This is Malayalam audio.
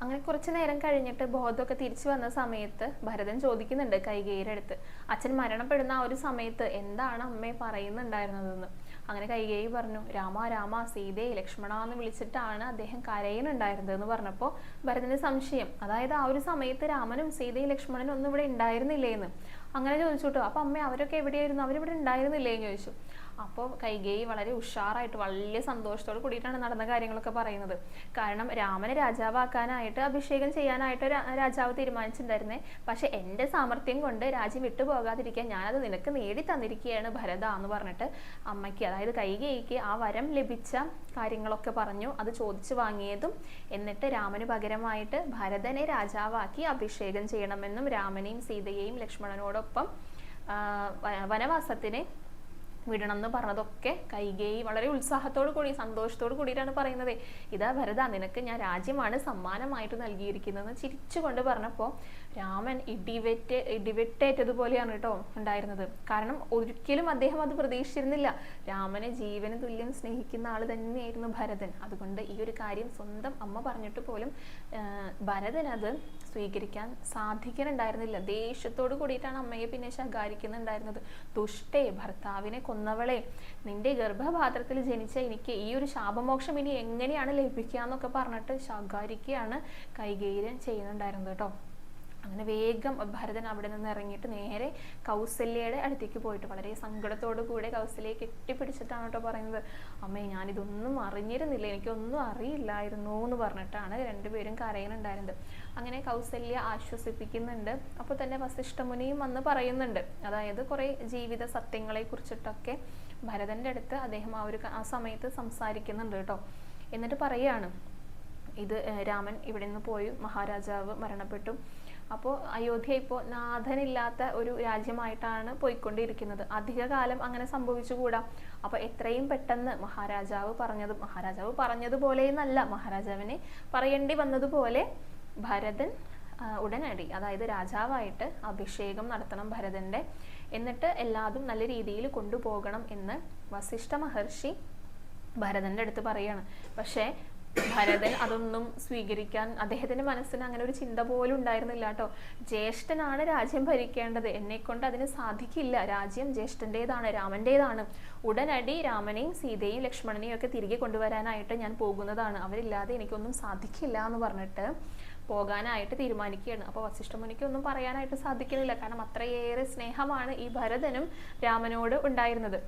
അങ്ങനെ കുറച്ച് നേരം കഴിഞ്ഞിട്ട് ബോധമൊക്കെ തിരിച്ചു വന്ന സമയത്ത് ഭരതൻ ചോദിക്കുന്നുണ്ട് കൈകേയിയുടെ അടുത്ത്, അച്ഛൻ മരണപ്പെടുന്ന ആ ഒരു സമയത്ത് എന്താണ് അമ്മയെ പറയുന്നുണ്ടായിരുന്നതെന്ന്. അങ്ങനെ കൈകേയി പറഞ്ഞു, രാമ രാമ സീതയെ ലക്ഷ്മണ എന്ന് വിളിച്ചിട്ടാണ് അദ്ദേഹം കരയുന്നുണ്ടായിരുന്നത് എന്ന് പറഞ്ഞപ്പോൾ ഭരതന് സംശയം, അതായത് ആ ഒരു സമയത്ത് രാമനും സീതയും ലക്ഷ്മണനും ഒന്നും ഇവിടെ ഉണ്ടായിരുന്നില്ലേന്ന്. അങ്ങനെ ചോദിച്ചു കേട്ടോ, അപ്പൊ അമ്മ അവരൊക്കെ എവിടെയായിരുന്നു, അവരിവിടെ ഉണ്ടായിരുന്നില്ലേന്ന് ചോദിച്ചു. അപ്പോൾ കൈകേയി വളരെ ഉഷാറായിട്ട് വലിയ സന്തോഷത്തോട് കൂടിയിട്ടാണ് നടന്ന കാര്യങ്ങളൊക്കെ പറയുന്നത്. കാരണം രാമനെ രാജാവാക്കാനായിട്ട് അഭിഷേകം ചെയ്യാനായിട്ട് രാജാവ് തീരുമാനിച്ചിട്ടുണ്ടായിരുന്നേ. പക്ഷെ എൻ്റെ സാമർത്ഥ്യം കൊണ്ട് രാജ്യം വിട്ടുപോകാതിരിക്കാൻ ഞാനത് നിനക്ക് നേടി തന്നിരിക്കുകയാണ് ഭരത എന്ന് പറഞ്ഞിട്ട് അമ്മയ്ക്ക്, അതായത് കൈകേയിക്ക് ആ വരം ലഭിച്ച കാര്യങ്ങളൊക്കെ പറഞ്ഞു. അത് ചോദിച്ചു വാങ്ങിയതും എന്നിട്ട് രാമന് പകരമായിട്ട് ഭരതനെ രാജാവാക്കി അഭിഷേകം ചെയ്യണമെന്നും രാമനെയും സീതയെയും ലക്ഷ്മണനോടൊപ്പം വനവാസത്തിന് വിടണം എന്ന് പറഞ്ഞതൊക്കെ കൈകേയി വളരെ ഉത്സാഹത്തോടു കൂടി സന്തോഷത്തോടു കൂടിയിട്ടാണ് പറയുന്നത്. ഇതാ ഭരത, നിനക്ക് ഞാൻ രാജ്യമാണ് സമ്മാനമായിട്ട് നൽകിയിരിക്കുന്നതെന്ന് ചിരിച്ചുകൊണ്ട് പറഞ്ഞപ്പോൾ രാമൻ ഇടിവെട്ടേറ്റതുപോലെയാണ് കേട്ടോ ഉണ്ടായിരുന്നത്. കാരണം ഒരിക്കലും അദ്ദേഹം അത് പ്രതീക്ഷിച്ചിരുന്നില്ല. രാമനെ ജീവന് തുല്യം സ്നേഹിക്കുന്ന ആൾ തന്നെയായിരുന്നു ഭരതൻ. അതുകൊണ്ട് ഈ ഒരു കാര്യം സ്വന്തം അമ്മ പറഞ്ഞിട്ട് പോലും ഭരതൻ അത് സ്വീകരിക്കാൻ സാധിക്കുന്നുണ്ടായിരുന്നില്ല. ദേഷ്യത്തോട് കൂടിയിട്ടാണ് അമ്മയെ പിന്നെ ശകാരിക്കുന്നുണ്ടായിരുന്നത്. ദുഷ്ടേ, ഭർത്താവിനെ കൊന്നവളെ, നിന്റെ ഗർഭപാത്രത്തിൽ ജനിച്ച എനിക്ക് ഈ ഒരു ശാപമോക്ഷം ഇനി എങ്ങനെയാണ് ലഭിക്കുക എന്നൊക്കെ പറഞ്ഞിട്ട് ശകാരിക്കുകയാണ് കൈകേയി ചെയ്യുന്നുണ്ടായിരുന്നത് കേട്ടോ. അങ്ങനെ വേഗം ഭരതൻ അവിടെ നിന്ന് ഇറങ്ങിയിട്ട് നേരെ കൗസല്യയുടെ അടുത്തേക്ക് പോയിട്ട് വളരെ സങ്കടത്തോടു കൂടെ കൗസല്യയെ കെട്ടിപ്പിടിച്ചിട്ടാണ് കേട്ടോ പറയുന്നത്, അമ്മേ ഞാനിതൊന്നും അറിഞ്ഞിരുന്നില്ല, എനിക്കൊന്നും അറിയില്ലായിരുന്നു എന്ന് പറഞ്ഞിട്ടാണ് രണ്ടുപേരും കരയുന്നുണ്ടായിരുന്നത്. അങ്ങനെ കൗസല്യ ആശ്വസിപ്പിക്കുന്നുണ്ട്. അപ്പോൾ തന്നെ വസിഷ്ഠമുനിയും വന്ന് പറയുന്നുണ്ട്, അതായത് കുറേ ജീവിത സത്യങ്ങളെ കുറിച്ചിട്ടൊക്കെ ഭരതൻ്റെ അടുത്ത് അദ്ദേഹം ആ സമയത്ത് സംസാരിക്കുന്നുണ്ട് കേട്ടോ. എന്നിട്ട് പറയാണ്, ഇത് രാമൻ ഇവിടെ നിന്ന് പോയി, മഹാരാജാവ് മരണപ്പെട്ടു, അപ്പോൾ അയോധ്യ ഇപ്പോൾ നാഥനില്ലാത്ത ഒരു രാജ്യമായിട്ടാണ് പോയിക്കൊണ്ടിരിക്കുന്നത്. അധികകാലം അങ്ങനെ സംഭവിച്ചുകൂടാ. അപ്പോൾ എത്രയും പെട്ടെന്ന് മഹാരാജാവ് പറഞ്ഞതുപോലെ എന്നല്ല, മഹാരാജാവിനെ പറയേണ്ടി വന്നതുപോലെ ഭരതൻ ഉടനടി, അതായത് രാജാവായിട്ട് അഭിഷേകം നടത്തണം ഭരതൻ്റെ, എന്നിട്ട് എല്ലാതും നല്ല രീതിയിൽ കൊണ്ടുപോകണം എന്ന് വസിഷ്ഠ മഹർഷി ഭരതൻ്റെ അടുത്ത് പറയാണ്. പക്ഷേ ഭരതൻ അതൊന്നും സ്വീകരിക്കാൻ അദ്ദേഹത്തിന്റെ മനസ്സിന് അങ്ങനെ ഒരു ചിന്ത പോലും ഉണ്ടായിരുന്നില്ല കേട്ടോ. ജ്യേഷ്ഠനാണ് രാജ്യം ഭരിക്കേണ്ടത്, എന്നെ കൊണ്ട് അതിന് സാധിക്കില്ല, രാജ്യം ജ്യേഷ്ഠൻ്റെതാണ്, രാമൻ്റെതാണ്. ഉടനടി രാമനെയും സീതയെയും ലക്ഷ്മണനെയും ഒക്കെ തിരികെ കൊണ്ടുവരാനായിട്ട് ഞാൻ പോകുന്നതാണ്, അവരില്ലാതെ എനിക്കൊന്നും സാധിക്കില്ല എന്ന് പറഞ്ഞിട്ട് പോകാനായിട്ട് തീരുമാനിക്കുകയാണ്. അപ്പോൾ വസിഷ്ഠമുനിക്ക് ഒന്നും പറയാനായിട്ട് സാധിക്കുന്നില്ല. കാരണം അത്രയേറെ സ്നേഹമാണ് ഈ ഭരതനും രാമനോട് ഉണ്ടായിരുന്നത്.